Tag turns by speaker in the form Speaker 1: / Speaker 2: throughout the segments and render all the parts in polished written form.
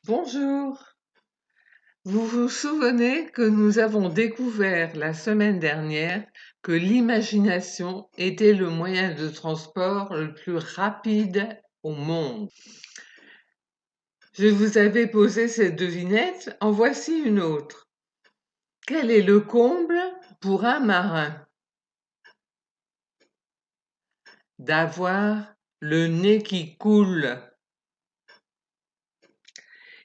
Speaker 1: Bonjour. Vous vous souvenez que nous avons découvert la semaine dernière que l'imagination était le moyen de transport le plus rapide au monde. Je vous avais posé cette devinette, en voici une autre. Quel est le comble pour un marin? D'avoir le nez qui coule.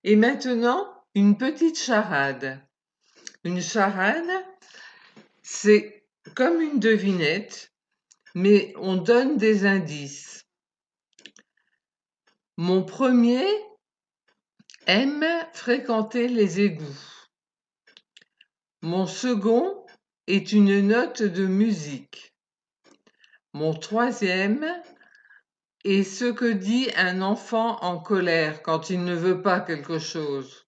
Speaker 1: Et maintenant, une petite charade. Une charade, c'est comme une devinette, mais on donne des indices. Mon premier aime fréquenter les égouts. Mon second est une note de musique. Mon troisième est ce que dit un enfant en colère quand il ne veut pas quelque chose.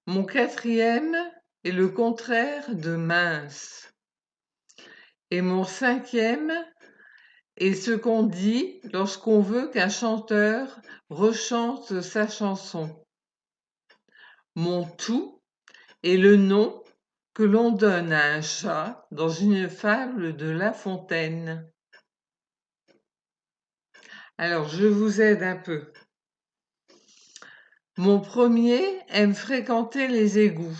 Speaker 1: Mon quatrième est le contraire de mince. Et mon cinquième est ce qu'on dit lorsqu'on veut qu'un chanteur rechante sa chanson. Mon tout est le nom que l'on donne à un chat dans une fable de La Fontaine. Alors, je vous aide un peu. Mon premier aime fréquenter les égouts.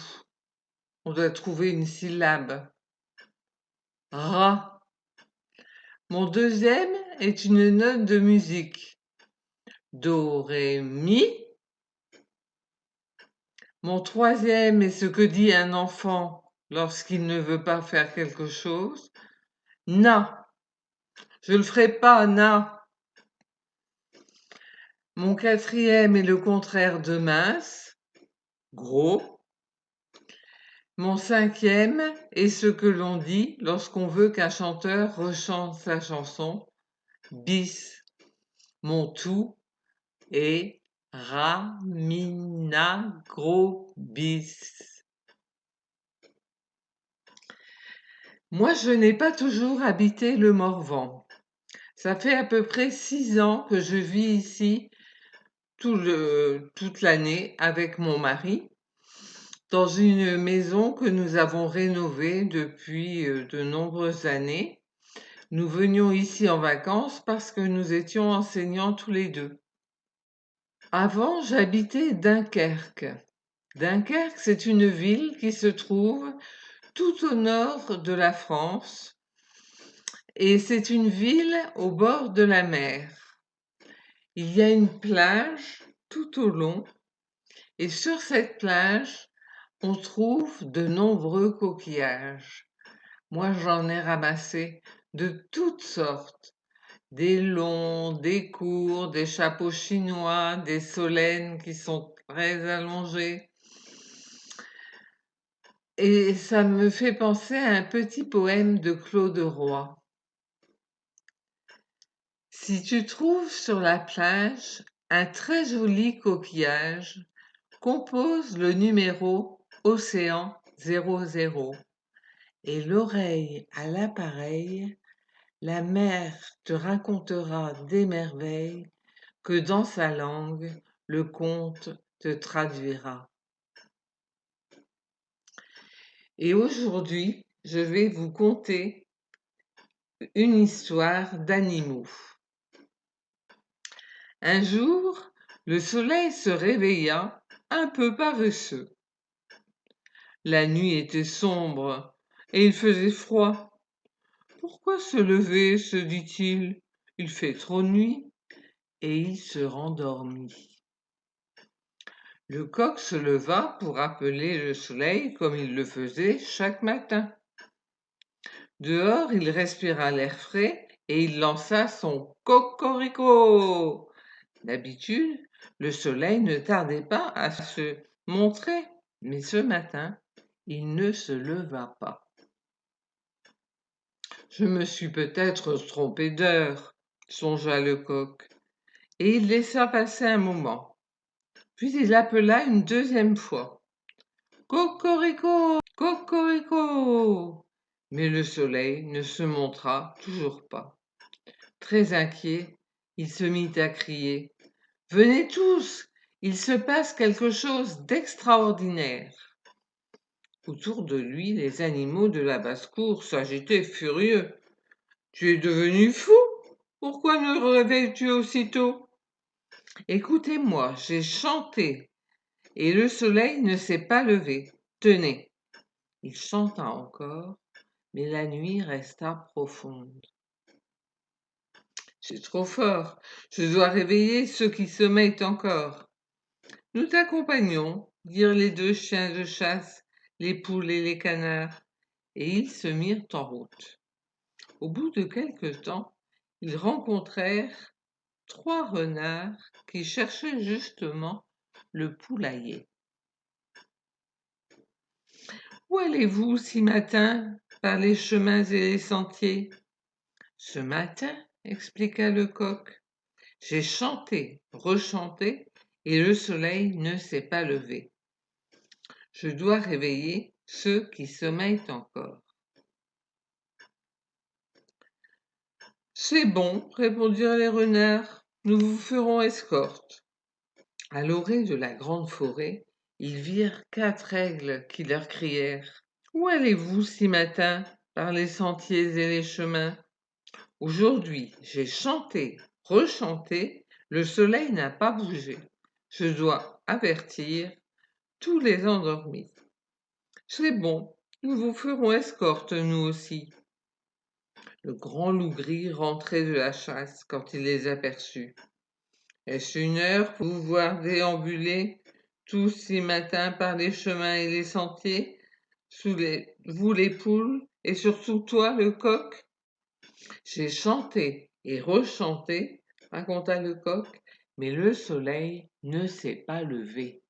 Speaker 1: On doit trouver une syllabe. Rat. Mon deuxième est une note de musique. Do, ré, mi. Mon troisième est ce que dit un enfant lorsqu'il ne veut pas faire quelque chose. Na. Je le ferai pas, na. Mon quatrième est le contraire de mince, gros. Mon cinquième est ce que l'on dit lorsqu'on veut qu'un chanteur rechante sa chanson, bis. Mon tout est ramina gros bis. Moi, je n'ai pas toujours habité le Morvan. Ça fait à peu près 6 ans que je vis ici toute l'année avec mon mari, dans une maison que nous avons rénovée depuis de nombreuses années. Nous venions ici en vacances parce que nous étions enseignants tous les deux. Avant, j'habitais Dunkerque. Dunkerque, c'est une ville qui se trouve tout au nord de la France et c'est une ville au bord de la mer. Il y a une plage tout au long et sur cette plage, on trouve de nombreux coquillages. Moi, j'en ai ramassé de toutes sortes. Des longs, des courts, des chapeaux chinois, des solènes qui sont très allongés. Et ça me fait penser à un petit poème de Claude Roy. Si tu trouves sur la plage un très joli coquillage, compose le numéro Océan 00 et l'oreille à l'appareil, la mer te racontera des merveilles que dans sa langue le conte te traduira. Et aujourd'hui, je vais vous conter une histoire d'animaux. Un jour, le soleil se réveilla un peu paresseux. La nuit était sombre et il faisait froid. Pourquoi se lever, se dit-il, il fait trop nuit, et il se rendormit. Le coq se leva pour appeler le soleil comme il le faisait chaque matin. Dehors, il respira l'air frais et il lança son cocorico. D'habitude, le soleil ne tardait pas à se montrer, mais ce matin, il ne se leva pas. Je me suis peut-être trompé d'heure, songea le coq, et il laissa passer un moment. Puis il appela une deuxième fois. Cocorico, cocorico. Mais le soleil ne se montra toujours pas. Très inquiet, il se mit à crier. Venez tous, Il se passe quelque chose d'extraordinaire. Autour de lui, les animaux de la basse-cour s'agitaient furieux. Tu es devenu fou? Pourquoi ne réveilles-tu aussitôt? Écoutez-moi, j'ai chanté, et le soleil ne s'est pas levé. Tenez. Il chanta encore, mais la nuit resta profonde. C'est trop fort. Je dois réveiller ceux qui sommeillent encore. Nous t'accompagnons, dirent les deux chiens de chasse, les poules et les canards, et ils se mirent en route. Au bout de quelque temps, ils rencontrèrent 3 renards qui cherchaient justement le poulailler. Où allez-vous si matin, par les chemins et les sentiers? Ce matin, expliqua le coq, j'ai chanté, rechanté, et le soleil ne s'est pas levé. Je dois réveiller ceux qui sommeillent encore. C'est bon, répondirent les renards, nous vous ferons escorte. À l'orée de la grande forêt, ils virent 4 aigles qui leur crièrent. Où allez-vous si matin, par les sentiers et les chemins? Aujourd'hui, j'ai chanté, rechanté, le soleil n'a pas bougé. Je dois avertir tous les endormis. C'est bon, nous vous ferons escorte, nous aussi. Le grand loup gris rentrait de la chasse quand il les aperçut. Est-ce une heure pour vous voir déambuler tous si matin par les chemins et les sentiers, vous les poules, et surtout toi, le coq? J'ai chanté et rechanté, raconta le coq, mais le soleil ne s'est pas levé.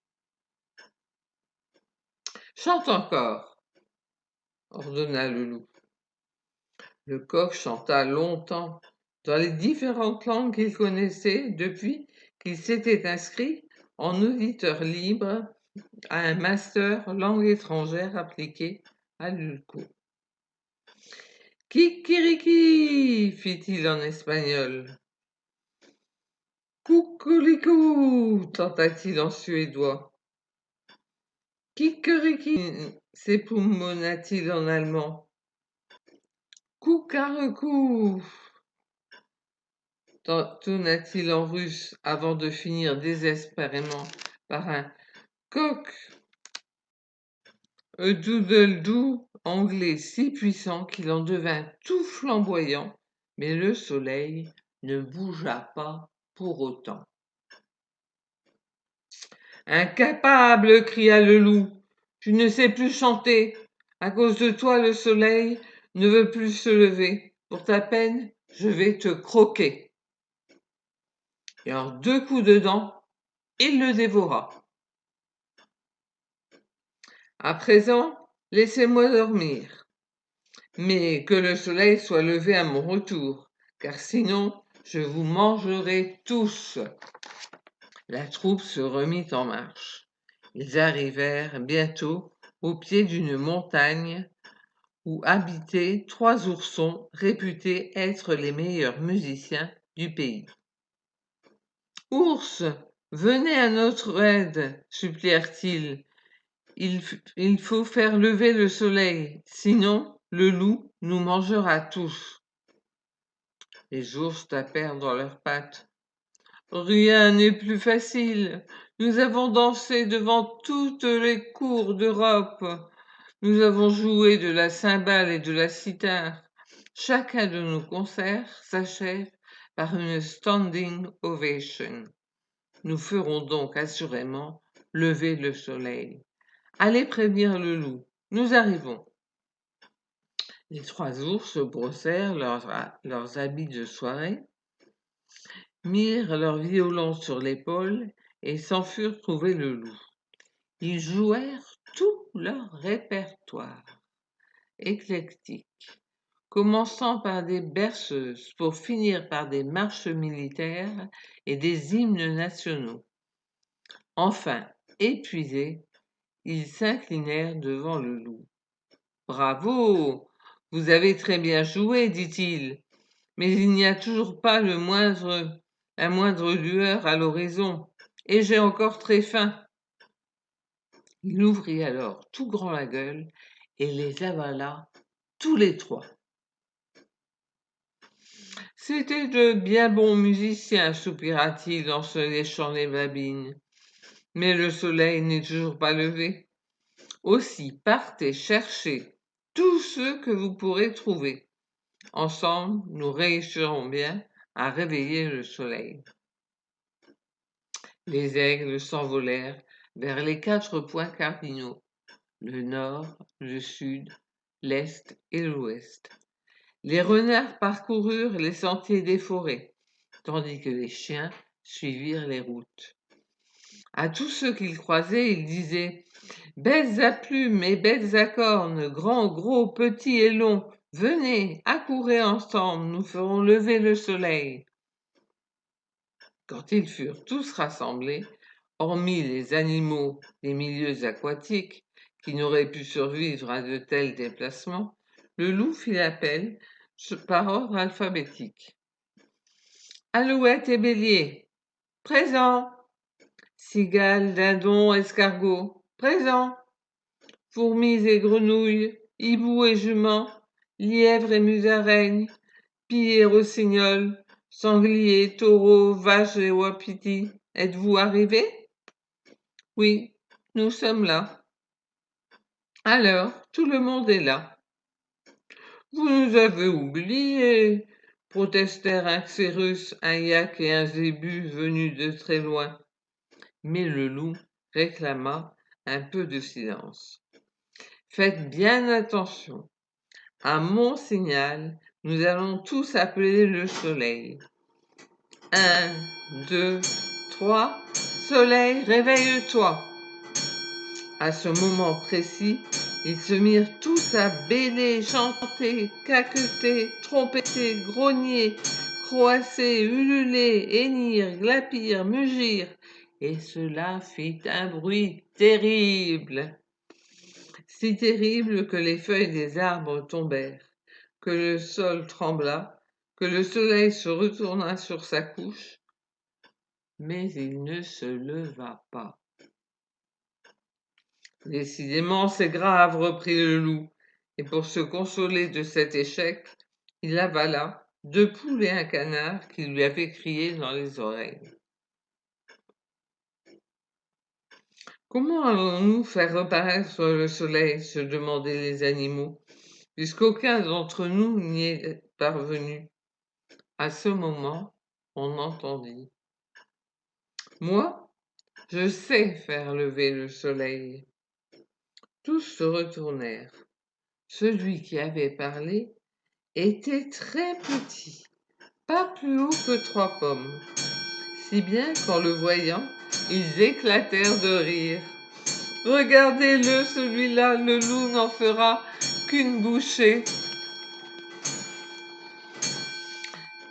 Speaker 1: Chante encore, ordonna le loup. Le coq chanta longtemps, dans les différentes langues qu'il connaissait depuis qu'il s'était inscrit en auditeur libre à un master langue étrangère appliquée à l'ULCO. Kikiriki, fit-il en espagnol. Coucoulicou, tenta-t-il en suédois. Kikeriki, s'époumonna-t-il en allemand. Coucarecou, tonna-t-il en russe avant de finir désespérément par un coq doodle-doo anglais si puissant qu'il en devint tout flamboyant, mais le soleil ne bougea pas pour autant. Incapable, cria le loup, tu ne sais plus chanter. À cause de toi, le soleil ne veut plus se lever. Pour ta peine, je vais te croquer. Et en 2 coups de dents, il le dévora. À présent, laissez-moi dormir, mais que le soleil soit levé à mon retour, car sinon je vous mangerai tous. La troupe se remit en marche. Ils arrivèrent bientôt au pied d'une montagne où habitaient 3 oursons réputés être les meilleurs musiciens du pays. Ours, venez à notre aide, supplièrent-ils. Il faut faire lever le soleil, sinon le loup nous mangera tous. Les ours tapèrent dans leurs pattes. Rien n'est plus facile. Nous avons dansé devant toutes les cours d'Europe. Nous avons joué de la cymbale et de la cithare. Chacun de nos concerts s'achève par une standing ovation. Nous ferons donc assurément lever le soleil. Allez prévenir le loup. Nous arrivons. Les 3 ours brossèrent leurs habits de soirée, mirent leur violon sur l'épaule et s'en furent trouver le loup. Ils jouèrent tout leur répertoire, éclectique, commençant par des berceuses pour finir par des marches militaires et des hymnes nationaux. Enfin, épuisés, ils s'inclinèrent devant le loup. Bravo! Vous avez très bien joué, dit-il, mais il n'y a toujours pas la moindre lueur à l'horizon. et j'ai encore très faim. Il ouvrit alors tout grand la gueule et les avala tous les trois. C'était de bien bons musiciens, soupira-t-il en se léchant les babines. Mais le soleil n'est toujours pas levé. Aussi, partez chercher tous ceux que vous pourrez trouver. Ensemble, nous réussirons bien à réveiller le soleil. Les aigles s'envolèrent vers les 4 points cardinaux, le nord, le sud, l'est et l'ouest. Les renards parcoururent les sentiers des forêts, tandis que les chiens suivirent les routes. À tous ceux qu'ils croisaient, ils disaient « Bêtes à plumes et bêtes à cornes, grands, gros, petits et longs, venez, accourez ensemble, nous ferons lever le soleil. » Quand ils furent tous rassemblés, hormis les animaux des milieux aquatiques qui n'auraient pu survivre à de tels déplacements, le loup fit l'appel par ordre alphabétique. Alouette et bélier, présent. Cigales, dindons, escargots, présent. Fourmis et grenouilles, hiboux et juments, lièvres et musaraignes, pies et rossignols, sangliers, taureaux, vaches et wapitis, êtes-vous arrivés? Oui, nous sommes là. Alors, tout le monde est là. Vous nous avez oubliés, protestèrent un xérus, un yak et un zébu venus de très loin. Mais le loup réclama un peu de silence. Faites bien attention. À mon signal, nous allons tous appeler le soleil. 1, 2, 3, soleil, réveille-toi. À ce moment précis, ils se mirent tous à bêler, chanter, caqueter, trompeter, grogner, croasser, ululer, hennir, glapir, mugir, et cela fit un bruit terrible. Si terrible que les feuilles des arbres tombèrent, que le sol trembla, que le soleil se retourna sur sa couche, mais il ne se leva pas. Décidément, c'est grave, reprit le loup, et pour se consoler de cet échec, il avala 2 poules et un canard qui lui avaient crié dans les oreilles. Comment allons-nous faire reparaître le soleil? Se demandaient les animaux, puisqu'aucun d'entre nous n'y est parvenu. À ce moment, on entendit. Moi, je sais faire lever le soleil. Tous se retournèrent. Celui qui avait parlé était très petit, pas plus haut que 3 pommes, si bien qu'en le voyant, ils éclatèrent de rire. Regardez-le, celui-là, le loup n'en fera qu'une bouchée.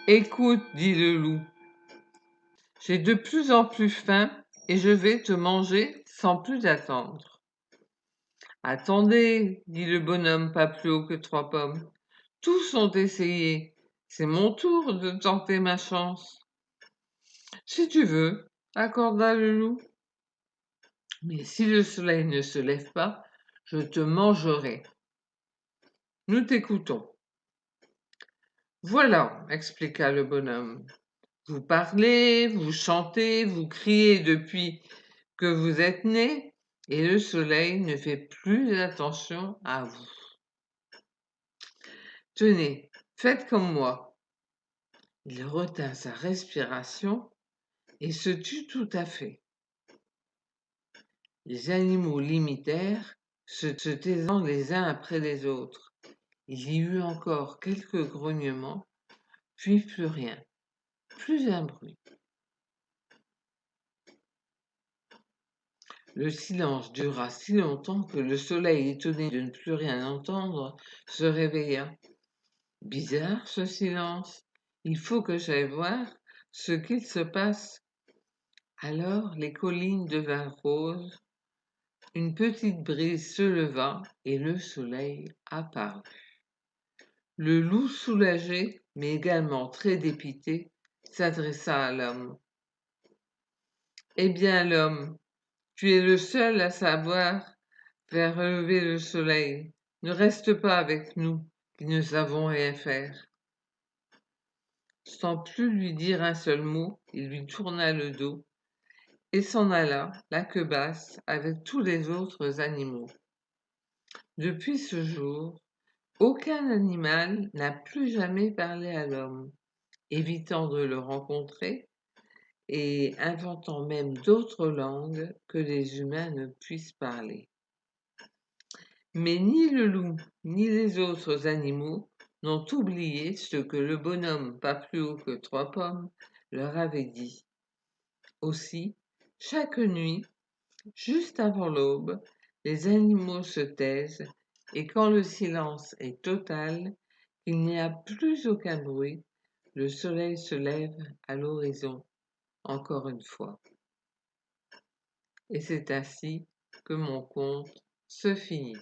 Speaker 1: Écoute, dit le loup, j'ai de plus en plus faim et je vais te manger sans plus attendre. Attendez, dit le bonhomme pas plus haut que 3 pommes. Tous ont essayé. C'est mon tour de tenter ma chance. Si tu veux, accorda le loup. Mais si le soleil ne se lève pas, je te mangerai. Nous t'écoutons. Voilà, expliqua le bonhomme. Vous parlez, vous chantez, vous criez depuis que vous êtes né, et le soleil ne fait plus attention à vous. Tenez, faites comme moi. Il retint sa respiration et se tut tout à fait. Les animaux l'imitèrent, se taisant les uns après les autres. Il y eut encore quelques grognements, puis plus rien, plus un bruit. Le silence dura si longtemps que le soleil, étonné de ne plus rien entendre, se réveilla. Bizarre ce silence. Il faut que j'aille voir ce qu'il se passe. Alors les collines devinrent roses, une petite brise se leva et le soleil apparut. Le loup soulagé, mais également très dépité, s'adressa à l'homme. Eh bien, l'homme, tu es le seul à savoir faire relever le soleil. Ne reste pas avec nous, qui ne savons rien faire. Sans plus lui dire un seul mot, il lui tourna le dos et s'en alla, la queue basse, avec tous les autres animaux. Depuis ce jour, aucun animal n'a plus jamais parlé à l'homme, évitant de le rencontrer et inventant même d'autres langues que les humains ne puissent parler. Mais ni le loup, ni les autres animaux n'ont oublié ce que le bonhomme, pas plus haut que 3 pommes, leur avait dit. Aussi, chaque nuit, juste avant l'aube, les animaux se taisent et quand le silence est total, il n'y a plus aucun bruit, le soleil se lève à l'horizon, encore une fois. Et c'est ainsi que mon conte se finit.